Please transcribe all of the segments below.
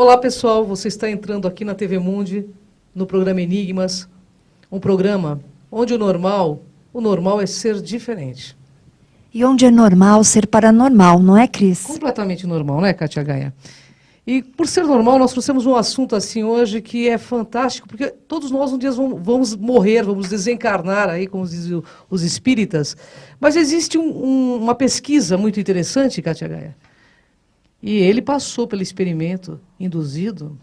Olá, pessoal. Você está entrando aqui na TV Mundi, no programa Enigmas, um programa onde o normal é ser diferente. E onde é normal ser paranormal, não é, Cris? Completamente normal, né, Kátia Gaia? E por ser normal, nós trouxemos um assunto assim hoje que é fantástico, porque todos nós um dia vamos morrer, vamos desencarnar aí, como dizem os espíritas. Mas existe uma pesquisa muito interessante, Kátia Gaia. E ele passou pelo experimento induzido.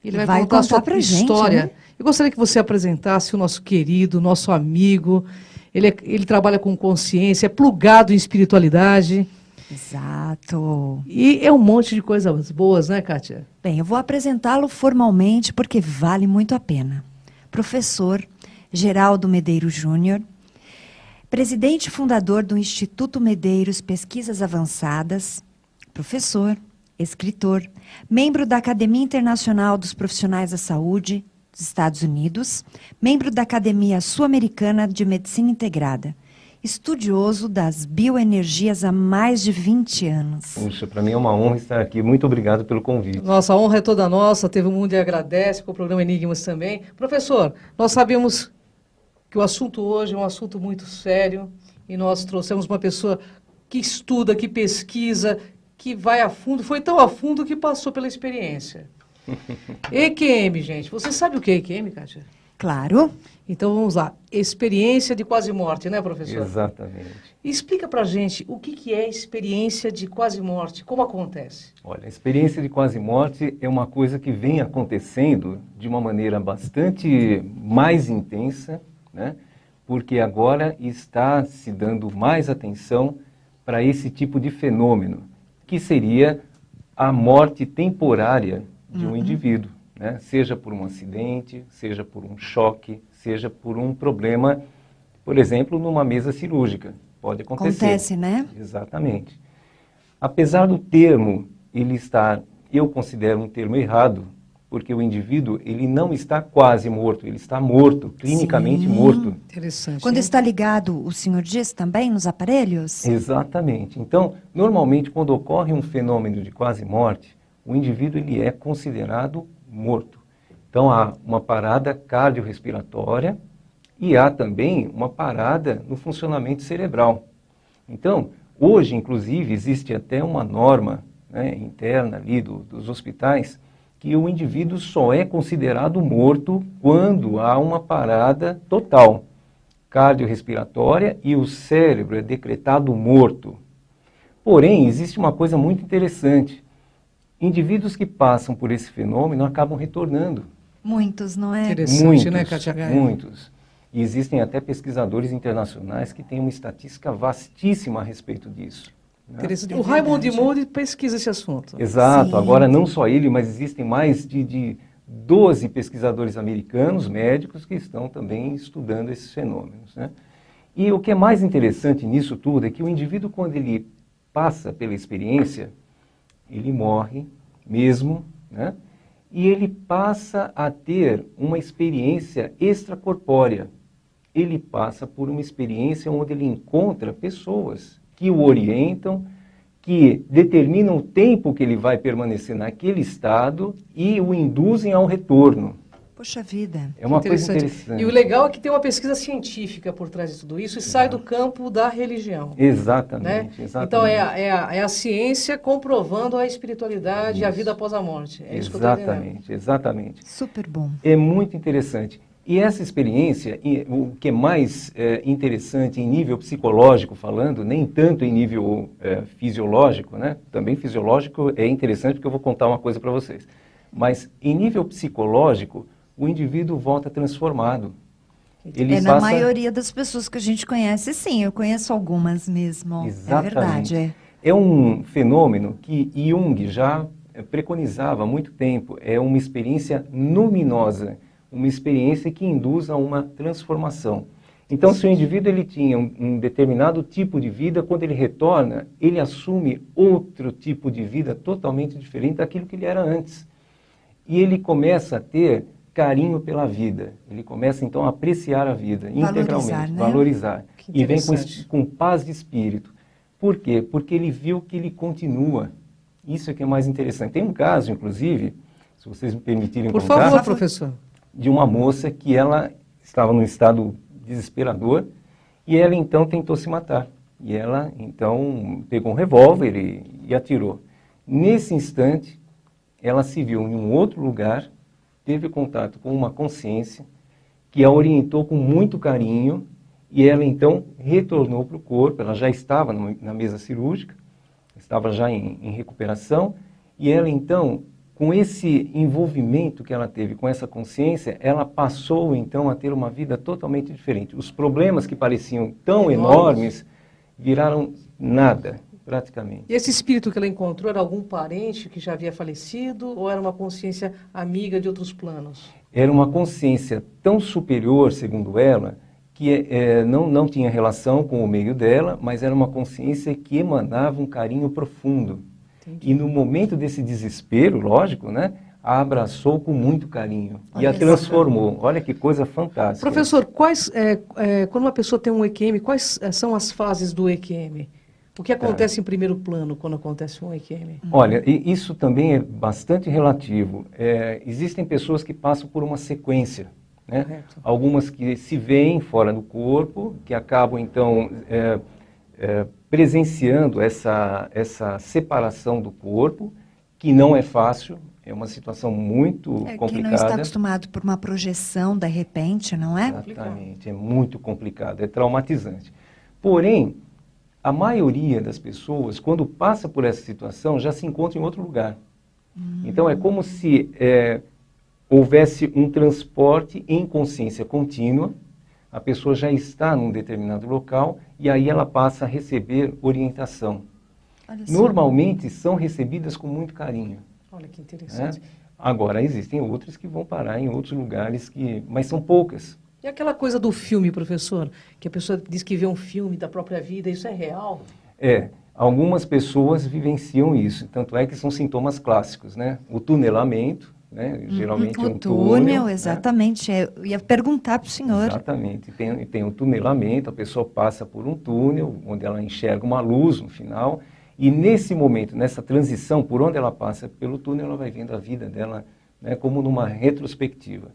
Ele vai contar a sua história. Gente, né? Eu gostaria que você apresentasse o nosso querido, nosso amigo. Ele trabalha com consciência, é plugado em espiritualidade. Exato. E é um monte de coisas boas, né, Kátia? Bem, eu vou apresentá-lo formalmente porque vale muito a pena. Professor Geraldo Medeiros Júnior, presidente e fundador do Instituto Medeiros Pesquisas Avançadas, professor, escritor, membro da Academia Internacional dos Profissionais da Saúde dos Estados Unidos, membro da Academia Sul-Americana de Medicina Integrada, estudioso das bioenergias há mais de 20 anos. Puxa, para mim é uma honra estar aqui. Muito obrigado pelo convite. Nossa, a honra é toda nossa. A TV Mundo agradece, com o programa Enigmas também. Professor, nós sabemos que o assunto hoje é um assunto muito sério e nós trouxemos uma pessoa que estuda, que pesquisa, que vai a fundo, foi tão a fundo que passou pela experiência. EQM, gente. Você sabe o que é EQM, Kátia? Claro. Então vamos lá. Experiência de quase morte, né, professor? Exatamente. Explica pra gente o que é experiência de quase morte, como acontece? Olha, a experiência de quase morte é uma coisa que vem acontecendo de uma maneira bastante mais intensa, né? Porque agora está se dando mais atenção para esse tipo de fenômeno, que seria a morte temporária de um indivíduo, né? Seja por um acidente, seja por um choque, seja por um problema, por exemplo, numa mesa cirúrgica. Pode acontecer. Acontece, né? Exatamente. Apesar do termo, eu considero um termo errado, porque o indivíduo, ele não está quase morto, ele está morto, clinicamente morto. Interessante. Quando está ligado, o senhor diz também, nos aparelhos? Exatamente. Então, normalmente, quando ocorre um fenômeno de quase morte, o indivíduo ele é considerado morto. Então, há uma parada cardiorrespiratória e há também uma parada no funcionamento cerebral. Então, hoje, inclusive, existe até uma norma, né, interna ali dos hospitais, que o indivíduo só é considerado morto quando há uma parada total cardiorrespiratória e o cérebro é decretado morto. Porém, existe uma coisa muito interessante. Indivíduos que passam por esse fenômeno acabam retornando. Muitos, não é? Interessante, Muitos, né, Kátia Gaia? muitos. E existem até pesquisadores internacionais que têm uma estatística vastíssima a respeito disso. Né? Interessante. É O Raymond verdade. Moody pesquisa esse assunto. Exato. Sim. Agora, não só ele, mas existem mais de 12 pesquisadores americanos, médicos, que estão também estudando esses fenômenos. Né? E o que é mais interessante nisso tudo é que o indivíduo, quando ele passa pela experiência, ele morre mesmo, né? E ele passa a ter uma experiência extracorpórea. Ele passa por uma experiência onde ele encontra pessoas que o orientam, que determinam o tempo que ele vai permanecer naquele estado e o induzem ao retorno. Poxa vida. É uma coisa interessante. E o legal é que tem uma pesquisa científica por trás de tudo isso e sai do campo da religião. Exatamente, Né? exatamente. Então é a ciência comprovando a espiritualidade e a vida após a morte. É isso que eu estou entendendo. Exatamente, exatamente. Super bom. É muito interessante. E essa experiência, o que é mais interessante em nível psicológico falando, nem tanto em nível fisiológico, né? Também fisiológico é interessante porque eu vou contar uma coisa para vocês. Mas em nível psicológico, o indivíduo volta transformado. Ele Na passa... maioria das pessoas que a gente conhece, sim. Eu conheço algumas mesmo. Exatamente. É verdade. É um fenômeno que Jung já preconizava há muito tempo. É uma experiência luminosa, uma experiência que induz a uma transformação. Então, se o indivíduo ele tinha um determinado tipo de vida, quando ele retorna, ele assume outro tipo de vida totalmente diferente daquilo que ele era antes. E ele começa a ter carinho pela vida. Ele começa, então, a apreciar a vida integralmente, Né? valorizar. E vem interessante. com paz de espírito. Por quê? Porque ele viu que ele continua. Isso é que é mais interessante. Tem um caso, inclusive, se vocês me permitirem Por contar, favor, professor. de uma moça que ela estava num estado desesperador e ela então tentou se matar. E ela então pegou um revólver e atirou. Nesse instante, ela se viu em um outro lugar, teve contato com uma consciência que a orientou com muito carinho e ela então retornou para o corpo. Ela já estava na mesa cirúrgica, estava já em recuperação e ela então, com esse envolvimento que ela teve com essa consciência, ela passou então a ter uma vida totalmente diferente. Os problemas que pareciam tão enormes viraram nada, praticamente. E esse espírito que ela encontrou era algum parente que já havia falecido ou era uma consciência amiga de outros planos? Era uma consciência tão superior, segundo ela, que não tinha relação com o meio dela, mas era uma consciência que emanava um carinho profundo. Entendi. E no momento desse desespero, lógico, né, a abraçou com muito carinho e a transformou. Olha que coisa fantástica. Professor, quando uma pessoa tem um EQM, quais são as fases do EQM? O que acontece em primeiro plano quando acontece um EQM? Olha, isso também é bastante relativo. Existem pessoas que passam por uma sequência, né? Algumas que se veem fora do corpo, que acabam então presenciando essa separação do corpo, que não é fácil, é uma situação muito complicada. Quem não está acostumado por uma projeção, de repente, não é? Exatamente, é muito complicado, é traumatizante. Porém, a maioria das pessoas, quando passa por essa situação, já se encontra em outro lugar. Então, é como se houvesse um transporte em consciência contínua, a pessoa já está num determinado local e aí ela passa a receber orientação. Normalmente, são recebidas com muito carinho. Olha que interessante. Né? Agora, existem outras que vão parar em outros lugares, mas são poucas. E aquela coisa do filme, professor, que a pessoa diz que vê um filme da própria vida, isso é real? Algumas pessoas vivenciam isso, tanto é que são sintomas clássicos, né? O tunelamento, né? Geralmente o túnel, exatamente, né? Eu ia perguntar para o senhor. Exatamente, tem o tunelamento, a pessoa passa por um túnel, onde ela enxerga uma luz no final, e nesse momento, nessa transição, por onde ela passa pelo túnel, ela vai vendo a vida dela, né, como numa retrospectiva.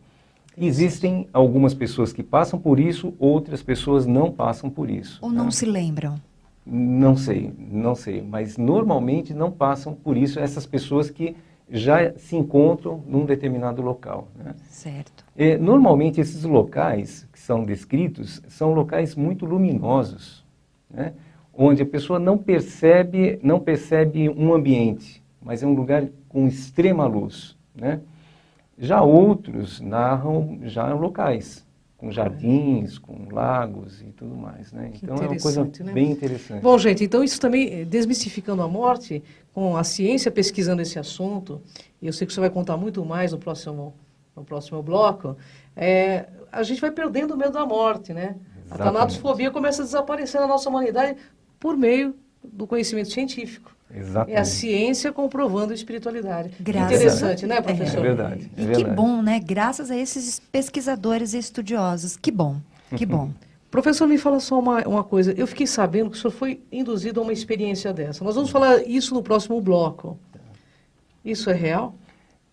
Existem algumas pessoas que passam por isso, outras pessoas não passam por isso. Ou não se lembram? Não sei, mas normalmente não passam por isso essas pessoas que já se encontram num determinado local. Né? Certo. Normalmente esses locais que são descritos são locais muito luminosos, né? Onde a pessoa não percebe um ambiente, mas é um lugar com extrema luz, né? Já outros narram já locais, com jardins, com lagos e tudo mais, né? Então é uma coisa bem interessante. Bom, gente, então isso também, desmistificando a morte, com a ciência pesquisando esse assunto, e eu sei que você vai contar muito mais no próximo bloco, a gente vai perdendo o medo da morte, né? Exatamente. A tanatosfobia começa a desaparecer na nossa humanidade por meio do conhecimento científico. Exatamente. É a ciência comprovando a espiritualidade. Interessante, né, professor? É verdade. E que bom, né? Graças a esses pesquisadores e estudiosos. Que bom, que bom. Professor, me fala só uma coisa. Eu fiquei sabendo que o senhor foi induzido a uma experiência dessa. Nós vamos falar isso no próximo bloco. Isso é real?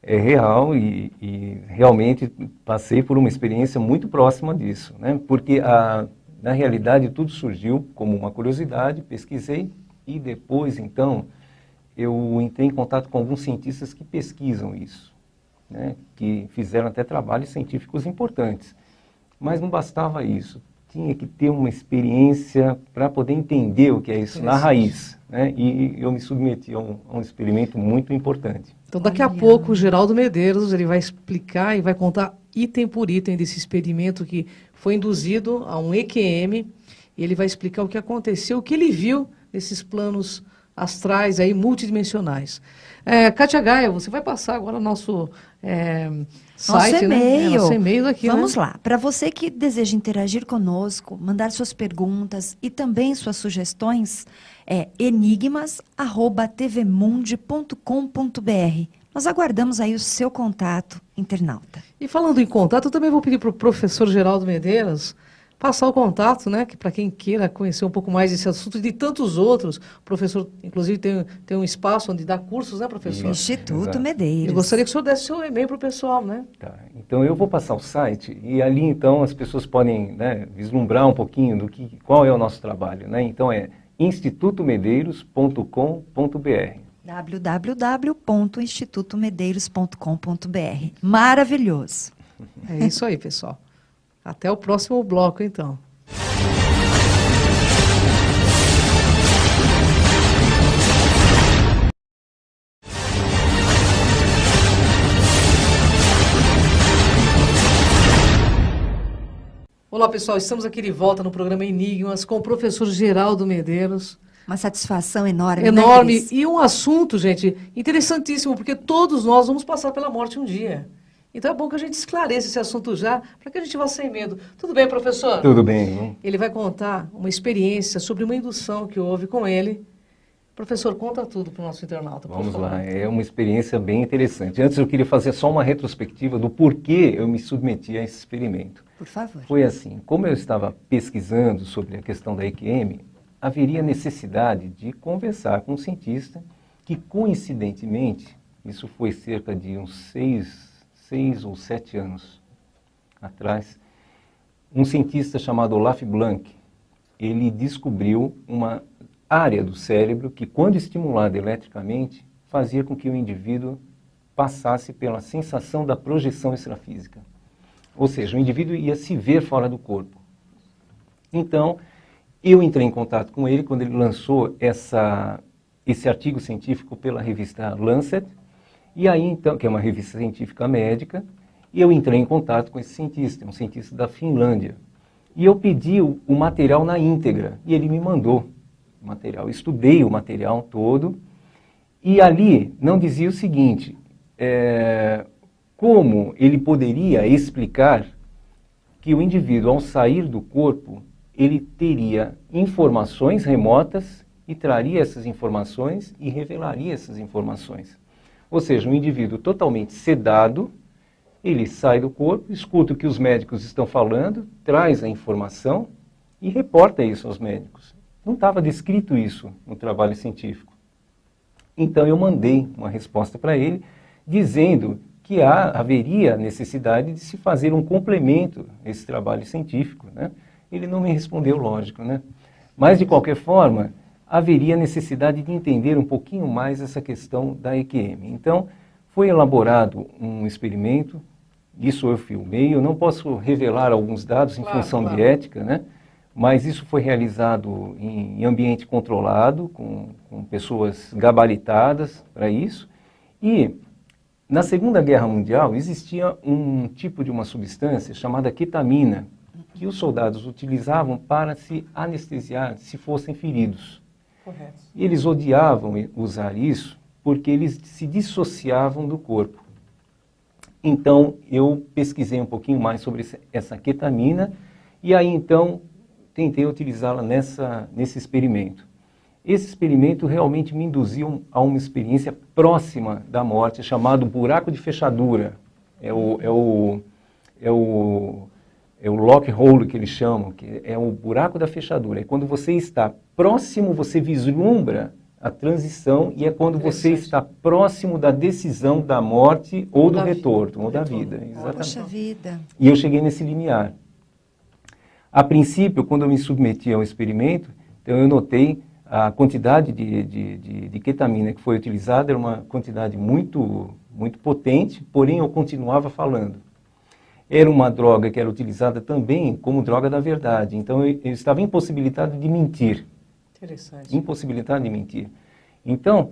É real e realmente passei por uma experiência muito próxima disso, né? Porque, na realidade, tudo surgiu como uma curiosidade, pesquisei e depois, então, eu entrei em contato com alguns cientistas que pesquisam isso, né? Que fizeram até trabalhos científicos importantes. Mas não bastava isso. Tinha que ter uma experiência para poder entender o que é isso na raiz, né? E eu me submeti a um experimento muito importante. Então, daqui a pouco, o Geraldo Medeiros ele vai explicar e vai contar item por item desse experimento que foi induzido a um EQM. E ele vai explicar o que aconteceu, o que ele viu nesses planos astrais aí, multidimensionais. Kátia Gaia, você vai passar agora o nosso site, e-mail. Né? Nosso e-mail aqui, Vamos lá. Para você que deseja interagir conosco, mandar suas perguntas e também suas sugestões, enigmas@tvmundi.com.br. Nós aguardamos aí o seu contato, internauta. E falando em contato, eu também vou pedir para o professor Geraldo Medeiros passar o contato, né, que para quem queira conhecer um pouco mais desse assunto e de tantos outros. O professor, inclusive, tem um espaço onde dá cursos, né, professor? Instituto Exato. Medeiros. Eu gostaria que o senhor desse seu e-mail para o pessoal, né? Tá. Então eu vou passar o site e ali então as pessoas podem, né, vislumbrar um pouquinho qual é o nosso trabalho, né? Então é institutomedeiros.com.br. www.institutomedeiros.com.br. Maravilhoso. É isso aí, pessoal. Até o próximo bloco, então. Olá, pessoal. Estamos aqui de volta no programa Enigmas com o professor Geraldo Medeiros. Uma satisfação enorme, Enorme. né, Cris? E um assunto, gente, interessantíssimo, porque todos nós vamos passar pela morte um dia. Então é bom que a gente esclareça esse assunto já, para que a gente vá sem medo. Tudo bem, professor? Tudo bem. Ele vai contar uma experiência sobre uma indução que houve com ele. Professor, conta tudo para o nosso internauta, por Vamos favor. lá, é uma experiência bem interessante. Antes eu queria fazer só uma retrospectiva do porquê eu me submeti a esse experimento. Por favor. Foi assim, como eu estava pesquisando sobre a questão da EQM, haveria necessidade de conversar com um cientista que, coincidentemente, isso foi cerca de uns 6 ou 7 anos atrás, um cientista chamado Olaf Blank, ele descobriu uma área do cérebro que, quando estimulada eletricamente, fazia com que o indivíduo passasse pela sensação da projeção extrafísica. Ou seja, o indivíduo ia se ver fora do corpo. Então, eu entrei em contato com ele quando ele lançou esse artigo científico pela revista Lancet, e aí então, que é uma revista científica médica, e eu entrei em contato com esse cientista, um cientista da Finlândia. E eu pedi o material na íntegra, e ele me mandou o material. Eu estudei o material todo, e ali não dizia o seguinte, como ele poderia explicar que o indivíduo, ao sair do corpo, ele teria informações remotas e traria essas informações e revelaria essas informações. Ou seja, um indivíduo totalmente sedado, ele sai do corpo, escuta o que os médicos estão falando, traz a informação e reporta isso aos médicos. Não estava descrito isso no trabalho científico. Então eu mandei uma resposta para ele, dizendo que haveria necessidade de se fazer um complemento a esse trabalho científico, né? Ele não me respondeu, lógico, né? Mas, de qualquer forma, haveria necessidade de entender um pouquinho mais essa questão da EQM. Então, foi elaborado um experimento, isso eu filmei, eu não posso revelar alguns dados em função de ética, né? Mas isso foi realizado em ambiente controlado, com pessoas gabaritadas para isso. E, na Segunda Guerra Mundial, existia um tipo de uma substância chamada ketamina, que os soldados utilizavam para se anestesiar se fossem feridos. Correto. E eles odiavam usar isso porque eles se dissociavam do corpo. Então, eu pesquisei um pouquinho mais sobre essa ketamina e aí, então, tentei utilizá-la nesse experimento. Esse experimento realmente me induziu a uma experiência próxima da morte, chamado buraco de fechadura. É o lock hole que eles chamam, que é o buraco da fechadura. E quando você está próximo, você vislumbra a transição e é quando você está próximo da decisão da morte ou do retorno, ou da vida. Exatamente. Poxa vida. E eu cheguei nesse limiar. A princípio, quando eu me submeti ao experimento, então eu notei a quantidade de ketamina que foi utilizada, era uma quantidade muito, muito potente, porém eu continuava falando. Era uma droga que era utilizada também como droga da verdade. Então, eu estava impossibilitado de mentir. Interessante. Impossibilitado de mentir. Então,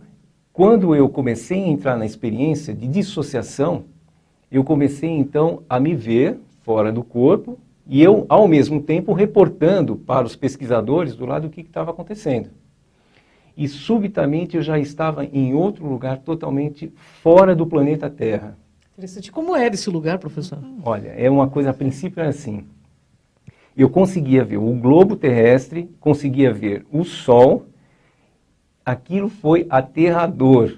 quando eu comecei a entrar na experiência de dissociação, eu comecei, então, a me ver fora do corpo e eu, ao mesmo tempo, reportando para os pesquisadores do lado o que estava acontecendo. E, subitamente, eu já estava em outro lugar totalmente fora do planeta Terra. Interessante. Como era esse lugar, professor? Olha, é uma coisa, a princípio é assim, eu conseguia ver o globo terrestre, conseguia ver o Sol, aquilo foi aterrador,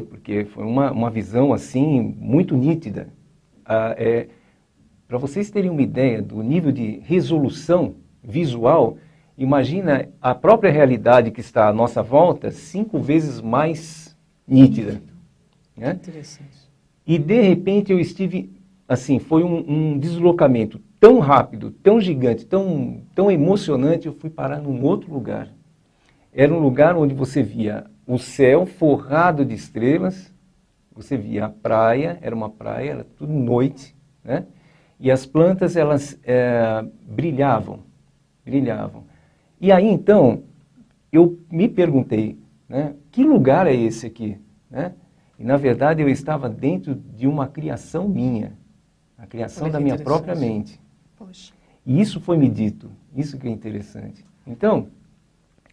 porque foi uma visão assim, muito nítida. para vocês terem uma ideia do nível de resolução visual, imagina a própria realidade que está à nossa volta 5 vezes mais nítida. Né? Interessante. E de repente eu estive, assim, foi um deslocamento tão rápido, tão gigante, tão emocionante, eu fui parar num outro lugar. Era um lugar onde você via o céu forrado de estrelas, você via a praia, era uma praia, era tudo noite, né? E as plantas, elas brilhavam. E aí, então, eu me perguntei, né, que lugar é esse aqui? Né? E, na verdade, eu estava dentro de uma criação minha, a criação da minha própria mente. Poxa. E isso foi me dito, isso que é interessante. Então,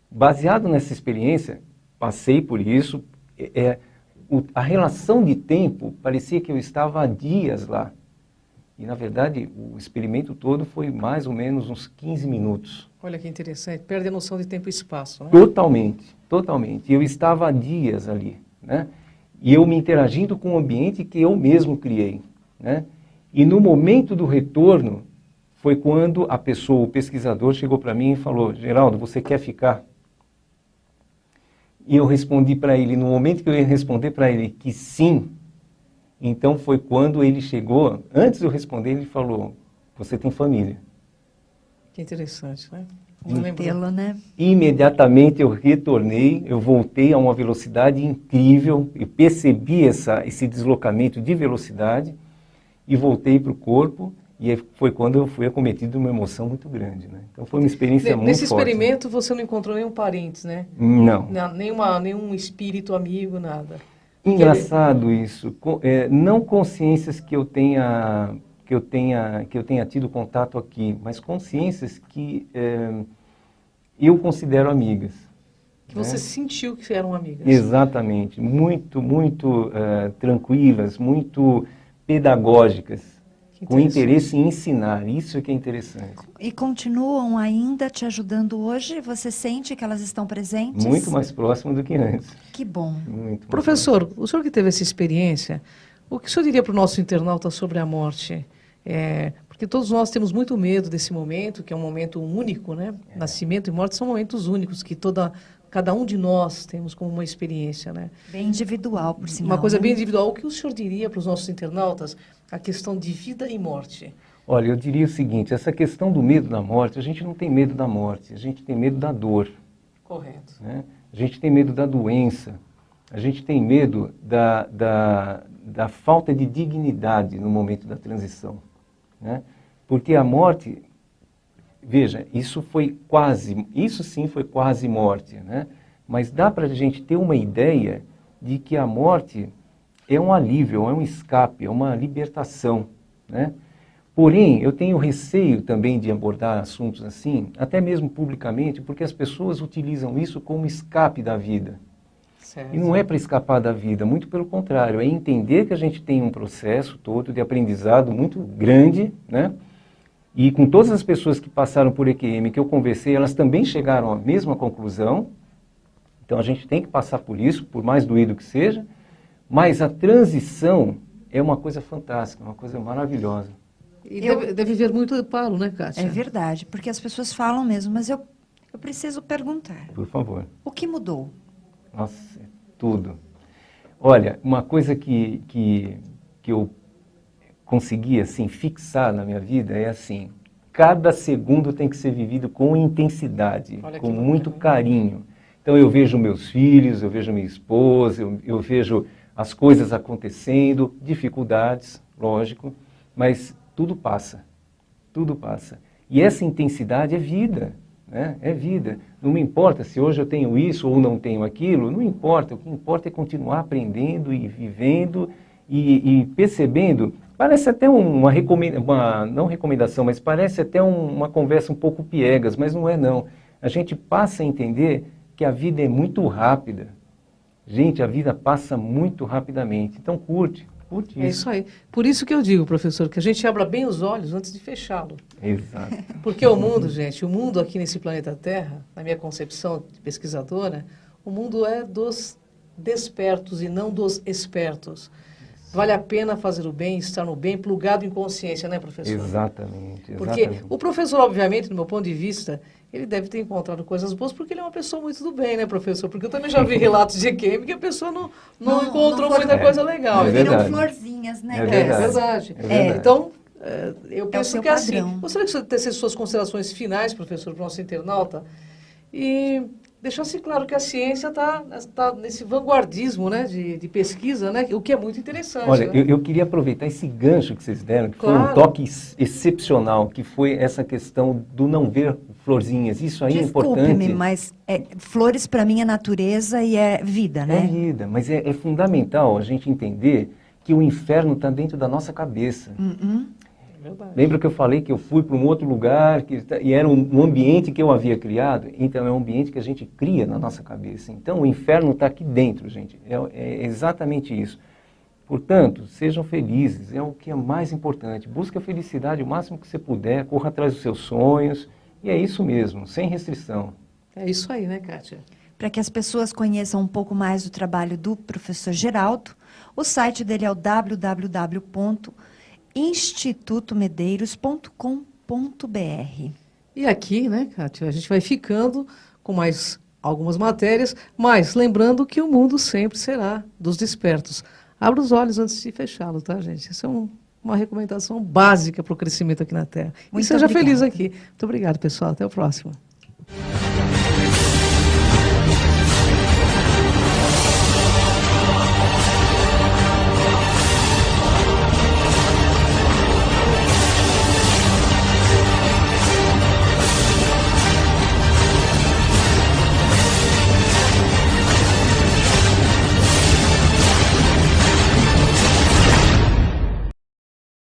baseado nessa experiência, passei por isso, a relação de tempo parecia que eu estava há dias lá. E, na verdade, o experimento todo foi mais ou menos uns 15 minutos. Olha que interessante, perde a noção de tempo e espaço, né? Totalmente. Eu estava há dias ali, né? E eu me interagindo com o ambiente que eu mesmo criei, né? E no momento do retorno, foi quando a pessoa, o pesquisador, chegou para mim e falou, Geraldo, você quer ficar? E eu respondi para ele, no momento que eu ia responder para ele que sim, então foi quando ele chegou, antes de eu responder, ele falou, você tem família. Que interessante, né? Tê-lo, né? Imediatamente eu retornei, eu voltei a uma velocidade incrível, eu percebi esse deslocamento de velocidade e voltei para o corpo e foi quando eu fui acometido de uma emoção muito grande, né? Então foi uma experiência muito forte. Nesse experimento você não encontrou nenhum parente, né? Não. Nenhum espírito amigo, nada. Engraçado isso, não consciências que eu tenha tido contato aqui, mas consciências que eu considero amigas. Que você sentiu que eram amigas. Exatamente, muito tranquilas, muito pedagógicas, com interesse em ensinar, isso é que é interessante. E continuam ainda te ajudando hoje? Você sente que elas estão presentes? Muito mais próximo do que antes. Que bom. Professor, o senhor que teve essa experiência, o que o senhor diria para o nosso internauta sobre a morte? Porque todos nós temos muito medo desse momento, que é um momento único, né? Nascimento e morte são momentos únicos, que cada um de nós temos como uma experiência, né? Bem individual, por sinal. Uma coisa né? bem individual. O que o senhor diria para os nossos internautas a questão de vida e morte? Olha, eu diria o seguinte, essa questão do medo da morte, a gente não tem medo da morte, a gente tem medo da dor. Correto. Né? A gente tem medo da doença, a gente tem medo da falta de dignidade no momento da transição. Né? Porque a morte, veja, isso sim foi quase morte, né? Mas dá para a gente ter uma ideia de que a morte é um alívio, é um escape, é uma libertação, né? Porém, eu tenho receio também de abordar assuntos assim, até mesmo publicamente, porque as pessoas utilizam isso como escape da vida. Certo. E não é para escapar da vida, muito pelo contrário, é entender que a gente tem um processo todo de aprendizado muito grande, né? E com todas as pessoas que passaram por EQM, que eu conversei, elas também chegaram à mesma conclusão. Então a gente tem que passar por isso, por mais doído que seja, mas a transição é uma coisa fantástica, uma coisa maravilhosa. E deve haver muito reparo, né, Kátia? É verdade, porque as pessoas falam mesmo, mas eu preciso perguntar. Por favor. O que mudou? Nossa, tudo. Olha, uma coisa que eu consegui assim, fixar na minha vida é assim, cada segundo tem que ser vivido com intensidade, com muito carinho. Então eu vejo meus filhos, eu vejo minha esposa, eu vejo as coisas acontecendo, dificuldades, lógico, mas tudo passa, tudo passa. E essa intensidade é vida, né? É vida. Não me importa se hoje eu tenho isso ou não tenho aquilo, não importa. O que importa é continuar aprendendo e vivendo e percebendo. Parece até uma não recomendação, mas parece até uma conversa um pouco piegas, mas não é não. A gente passa a entender que a vida é muito rápida. Gente, a vida passa muito rapidamente. Então curte isso. É isso aí. Por isso que eu digo, professor, que a gente abra bem os olhos antes de fechá-lo. Exato. Porque o mundo, gente, o mundo aqui nesse planeta Terra, na minha concepção de pesquisadora, o mundo é dos despertos e não dos espertos. vale a pena fazer o bem, estar no bem, plugado em consciência, né, professor? Exatamente. Porque o professor, obviamente, do meu ponto de vista, ele deve ter encontrado coisas boas porque ele é uma pessoa muito do bem, né, professor? Porque eu também já vi relatos de EQM que a pessoa não encontrou muita coisa legal. É Viram verdade. florzinhas, né? É É verdade. verdade. É verdade. Então, eu o penso seu que é assim. padrão. Gostaria que você tecesse suas considerações finais, professor, para o nosso internauta, e deixasse claro que a ciência está nesse vanguardismo, né, de pesquisa, né, o que é muito interessante. Olha, né? eu queria aproveitar esse gancho que vocês deram, que foi Claro. um toque excepcional, que foi essa questão do não ver florzinhas. Isso aí é importante. Desculpe-me, mas flores para mim é natureza e é vida, É né? vida, mas é fundamental a gente entender que o inferno está dentro da nossa cabeça. É verdade. Lembra que eu falei que eu fui para um outro lugar e era um ambiente que eu havia criado? Então é um ambiente que a gente cria na nossa cabeça. Então o inferno está aqui dentro, gente. É exatamente isso. Portanto, sejam felizes, é o que é mais importante. Busque a felicidade o máximo que você puder, corra atrás dos seus sonhos. E é isso mesmo, sem restrição. É isso aí, né, Kátia? Para que as pessoas conheçam um pouco mais do trabalho do professor Geraldo, o site dele é o www.institutomedeiros.com.br. E aqui, né, Kátia, a gente vai ficando com mais algumas matérias, mas lembrando que o mundo sempre será dos despertos. Abra os olhos antes de fechá-los, tá, gente? Isso é uma recomendação básica para o crescimento aqui na Terra. Muito e seja obrigada. feliz aqui. Muito obrigado, pessoal. Até o próximo.